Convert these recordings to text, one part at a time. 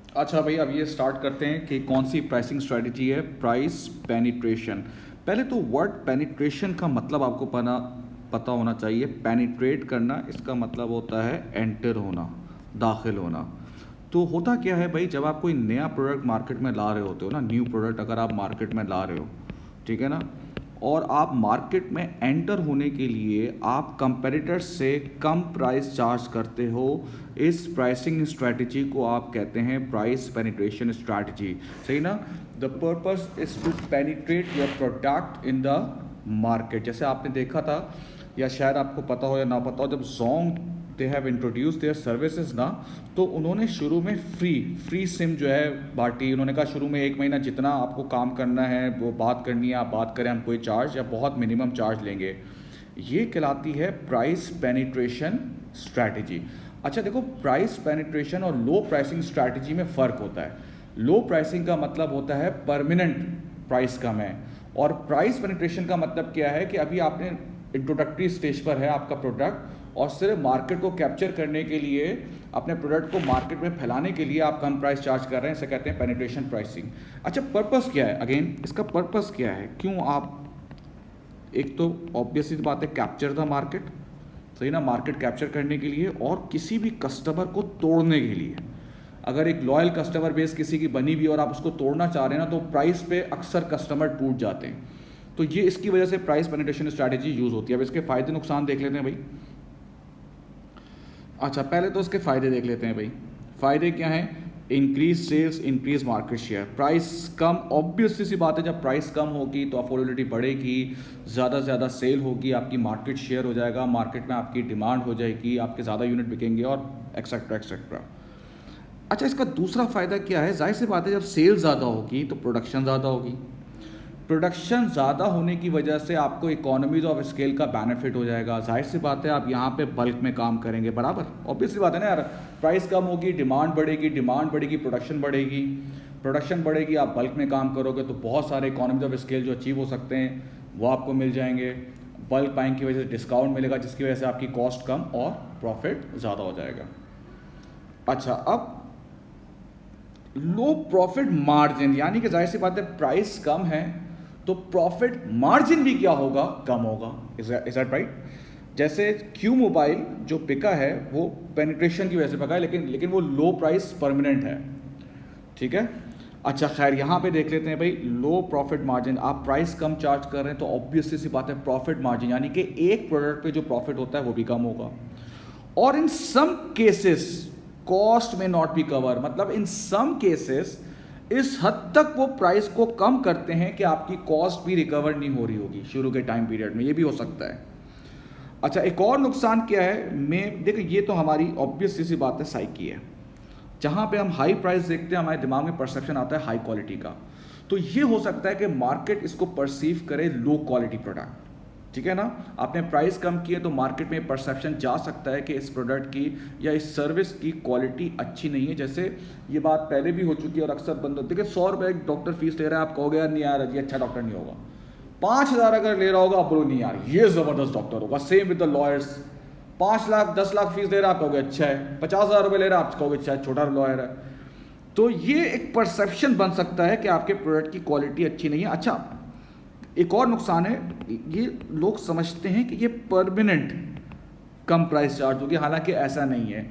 अच्छा भाई, अब ये स्टार्ट करते हैं कि कौन सी प्राइसिंग स्ट्रेटजी है। Price penetration. पहले तो वर्ड पेनिट्रेशन का मतलब आपको पता होना चाहिए। पेनिट्रेट करना, इसका मतलब होता है एंटर होना, दाखिल होना। तो होता क्या है भाई, जब आप कोई नया प्रोडक्ट मार्केट में ला रहे होते हो ना, न्यू प्रोडक्ट अगर आप मार्केट में ला रहे हो, ठीक है ना, और आप मार्केट में एंटर होने के लिए आप कंपेटिटर्स से कम प्राइस चार्ज करते हो, इस प्राइसिंग स्ट्रैटेजी को आप कहते हैं प्राइस पेनिट्रेशन स्ट्रैटेजी। सही ना। The purpose is to penetrate your product in the market. जैसे आपने देखा था, या शायद आपको पता हो या ना पता हो, जब Jong they have introduce their services ना, तो उन्होंने शुरू में फ्री सिम जो है बांटी। उन्होंने कहा शुरू में 1 महीना जितना आपको काम करना है, वो बात करनी है, आप बात करें, हम कोई चार्ज या बहुत मिनिमम चार्ज लेंगे। ये कहलाती है प्राइस पेनिट्रेशन स्ट्रैटेजी। अच्छा देखो, प्राइस पेनिट्रेशन और लो प्राइसिंग स्ट्रैटेजी में फ़र्क होता है। लो प्राइसिंग का मतलब होता है परमानेंट प्राइस कम है, और प्राइस पेनिट्रेशन का मतलब क्या है कि अभी आपने इंट्रोडक्टरी स्टेज पर है आपका प्रोडक्ट, और सिर्फ मार्केट को कैप्चर करने के लिए, अपने प्रोडक्ट को मार्केट में फैलाने के लिए आप कम प्राइस चार्ज कर रहे हैं। इसे कहते हैं पेनिट्रेशन प्राइसिंग। अच्छा, पर्पस क्या है? अगेन इसका पर्पस क्या है, क्यों आप, एक तो ऑब्वियसली बात है कैप्चर द मार्केट, सही ना, मार्केट कैप्चर करने के लिए, और किसी भी कस्टमर को तोड़ने के लिए। अगर एक लॉयल कस्टमर बेस किसी की बनी हुई और आप उसको तोड़ना चाह रहे हैं ना, तो प्राइस पे अक्सर कस्टमर टूट जाते हैं। तो ये इसकी वजह से प्राइस पेनिट्रेशन स्ट्रैटेजी यूज़ होती है। अब इसके फ़ायदे नुकसान देख लेते हैं भाई। अच्छा, पहले तो इसके फ़ायदे देख लेते हैं भाई। फ़ायदे क्या हैं? Increase sales, increase market share. Price कम, ऑब्वियसली सी बात है, जब प्राइस कम होगी तो अफोर्डेबिलिटी बढ़ेगी, ज़्यादा से ज़्यादा सेल होगी, आपकी मार्केट शेयर हो जाएगा, मार्केट में आपकी डिमांड हो जाएगी, आपके ज़्यादा यूनिट बिकेंगे, और एक्सेट्रा एक्सेट्रा। अच्छा, इसका दूसरा फ़ायदा क्या है? जाहिर सी बात है, जब सेल ज़्यादा होगी तो प्रोडक्शन ज़्यादा होगी। प्रोडक्शन ज़्यादा होने की वजह से आपको इकोनॉमीज ऑफ स्केल का बेनिफिट हो जाएगा। जाहिर सी बात है, आप यहाँ पे बल्क में काम करेंगे, बराबर, ऑब्वियसली बात है ना यार। प्राइस कम होगी, डिमांड बढ़ेगी, डिमांड बढ़ेगी, प्रोडक्शन बढ़ेगी, प्रोडक्शन बढ़ेगी, आप बल्क में काम करोगे तो बहुत सारे इकोनॉमीज ऑफ स्केल जो अचीव हो सकते हैं वो आपको मिल जाएंगे। बल्क बाइंग की वजह से डिस्काउंट मिलेगा, जिसकी वजह से आपकी कॉस्ट कम और प्रॉफिट ज़्यादा हो जाएगा। अच्छा, अब लो प्रॉफिट मार्जिन, यानी कि जाहिर सी बात है प्राइस कम है तो प्रॉफिट मार्जिन भी क्या होगा? कम होगा। Is that right? जैसे क्यू मोबाइल जो पिका है वो पेनिट्रेशन की वजह से पिका है, लेकिन वो लो प्राइस परमानेंट है, ठीक है। अच्छा खैर, यहाँ पे देख लेते हैं भाई, लो प्रॉफिट मार्जिन। आप प्राइस कम चार्ज कर रहे हैं तो ऑब्वियसली सी बात है प्रॉफिट मार्जिन, यानी कि एक प्रोडक्ट पे जो प्रॉफिट होता है वो भी कम होगा। और इन सम केसेस कॉस्ट में नॉट बी कवर, मतलब इन सम केसेस इस हद तक वो प्राइस को कम करते हैं कि आपकी कॉस्ट भी रिकवर नहीं हो रही होगी शुरू के टाइम पीरियड में, ये भी हो सकता है। अच्छा, एक और नुकसान क्या है, मैं देखो, ये तो हमारी ऑब्वियस सी बात है साइकी है। जहाँ पे हम हाई प्राइस देखते हैं हमारे दिमाग में परसेप्शन आता है हाई क्वालिटी का। तो ये हो सकता है कि मार्केट इसको परसीव करे लो क्वालिटी प्रोडक्ट, ठीक है ना। आपने प्राइस कम किए तो मार्केट में परसेप्शन जा सकता है कि इस प्रोडक्ट की या इस सर्विस की क्वालिटी अच्छी नहीं है। जैसे ये बात पहले भी हो चुकी है, और अक्सर बंद होती है कि 100 रुपये एक डॉक्टर फीस ले रहा है, आप कहोगे यार नहीं यार ये अच्छा डॉक्टर नहीं होगा। 5,000 अगर ले रहा होगा आप बोलो नहीं यार ये ज़बरदस्त डॉक्टर होगा। Same with the lawyers, 5 lakh 10 lakh fees दे रहा है, आप कहोगे अच्छा है। 50,000 रुपये ले रहा है, आप कहोगे अच्छा है, छोटा लॉयर है। तो ये एक परसेप्शन बन सकता है कि आपके प्रोडक्ट की क्वालिटी अच्छी नहीं है। अच्छा, एक और नुकसान है, ये लोग समझते हैं कि ये परमानेंट कम प्राइस चार्ज होगी, हालांकि ऐसा नहीं है।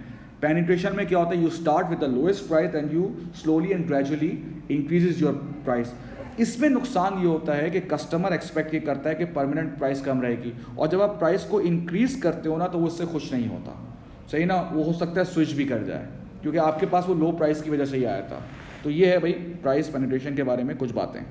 पेनिट्रेशन में क्या होता है, you start with the lowest price and you slowly and gradually increases your price. इसमें नुकसान ये होता है कि कस्टमर एक्सपेक्ट ये करता है कि परमानेंट प्राइस कम रहेगी, और जब आप प्राइस को इंक्रीज करते हो ना तो वो उससे खुश नहीं होता, सही ना। वो हो सकता है स्विच भी कर जाए, क्योंकि आपके पास वो लो प्राइस की वजह से ही आया था। तो ये है भाई प्राइस पेनिट्रेशन के बारे में कुछ बातें।